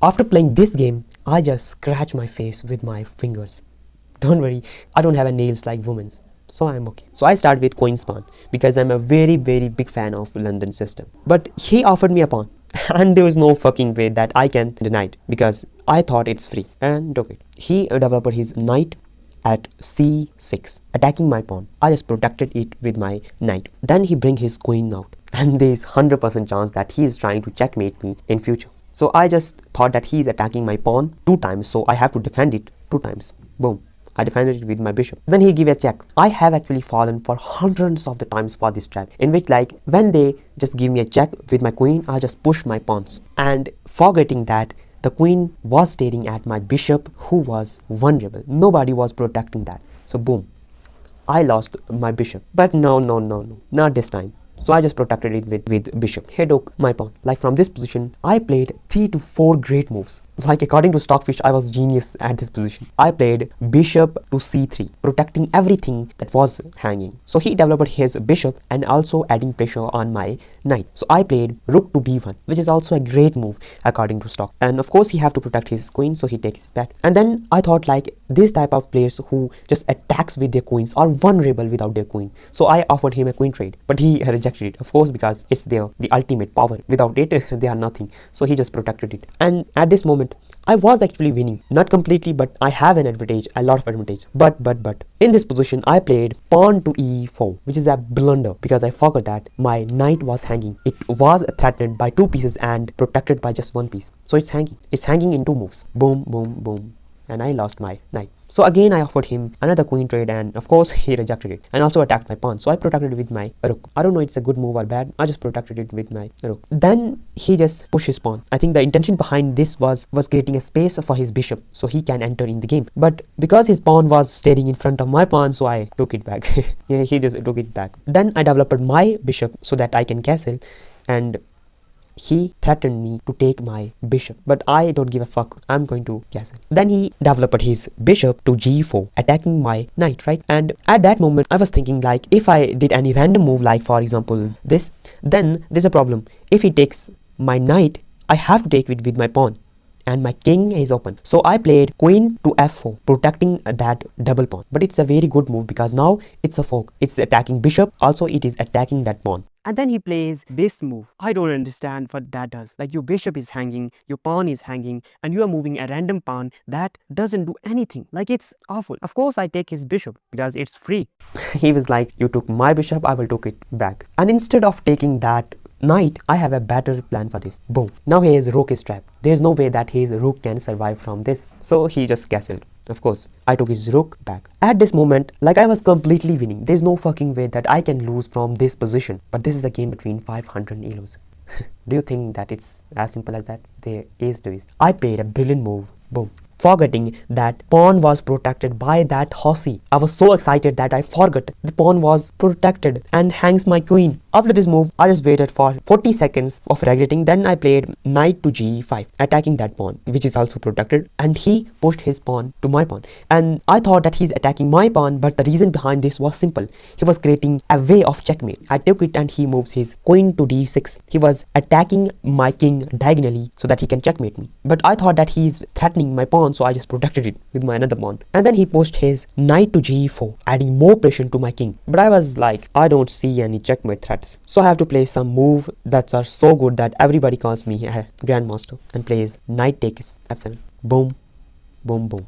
After playing this game, I just scratch my face with my fingers. Don't worry, I don't have a nails like women's, so I'm okay. So I start with coin spawn because I'm a very big fan of London system. But he offered me a pawn and there was no fucking way that I can deny it because I thought it's free and took it. He developed his knight at c6, attacking my pawn. I just protected it with my knight. Then he bring his queen out and there's 100% chance that he is trying to checkmate me in future. So I just thought that he is attacking my pawn 2 times, so I have to defend it 2 times. Boom. I defended it with my bishop. Then he gave a check. I have actually fallen for hundreds of the times for this trap, in which like when they just give me a check with my queen, I just push my pawns. And forgetting that the queen was staring at my bishop who was vulnerable. Nobody was protecting that. So boom, I lost my bishop. But no, not this time. So I just protected it with bishop. He took my pawn. Like from this position, I played 3 to 4 great moves. Like according to Stockfish, I was genius at this position. I played bishop to c3, protecting everything that was hanging. So he developed his bishop and also adding pressure on my knight. So I played rook to b1, which is also a great move according to Stock. And of course he have to protect his queen, so he takes his back. And then I thought like this type of players who just attacks with their queens are vulnerable without their queen. So I offered him a queen trade, but he rejected it, of course, because it's the ultimate power. Without it, they are nothing. So he just protected it. And at this moment, I was actually winning. Not completely, but I have an advantage, a lot of advantage. But in this position, I played pawn to e4, which is a blunder because I forgot that my knight was hanging. It was threatened by 2 pieces and protected by just 1 piece. So it's hanging. It's hanging in 2 moves. Boom, boom, boom. And I lost my knight. So again I offered him another queen trade and of course he rejected it and also attacked my pawn. So I protected it with my rook. I don't know it's a good move or bad. I just protected it with my rook. Then he just pushed his pawn. I think the intention behind this was creating a space for his bishop so he can enter in the game. But because his pawn was staring in front of my pawn, so I took it back. Yeah, he just took it back. Then I developed my bishop so that I can castle, and he threatened me to take my bishop, but I don't give a fuck. I'm going to castle. Then he developed his bishop to g4, attacking my knight, right? And at that moment, I was thinking like, if I did any random move, like for example this, then there's a problem. If he takes my knight, I have to take it with my pawn, and my king is open. So I played queen to f4, protecting that double pawn. But it's a very good move because now it's a fork. It's attacking bishop, also it is attacking that pawn. And then he plays this move. I don't understand what that does. Like your bishop is hanging, your pawn is hanging, and you are moving a random pawn that doesn't do anything. Like it's awful. Of course I take his bishop because it's free. He was like, you took my bishop, I will take it back. And instead of taking that knight, I have a better plan for this. Boom. Now his rook is trapped. There's no way that his rook can survive from this. So he just castled. Of course, I took his rook back. At this moment, like I was completely winning. There's no fucking way that I can lose from this position. But this is a game between 500 elos. Do you think that it's as simple as that? There is twist. I played a brilliant move. Boom. Forgetting that pawn was protected by that horsey. I was so excited that I forgot the pawn was protected and hangs my queen. After this move, I just waited for 40 seconds of regretting. Then I played knight to g5, attacking that pawn, which is also protected. And he pushed his pawn to my pawn. And I thought that he's attacking my pawn, but the reason behind this was simple. He was creating a way of checkmate. I took it and he moves his queen to d6. He was attacking my king diagonally so that he can checkmate me. But I thought that he's threatening my pawn, so I just protected it with my another pawn. And then he pushed his knight to g4, adding more pressure to my king. But I was like, I don't see any checkmate threats. So I have to play some move that are so good that everybody calls me a grandmaster, and plays knight takes f7. Boom, boom, boom.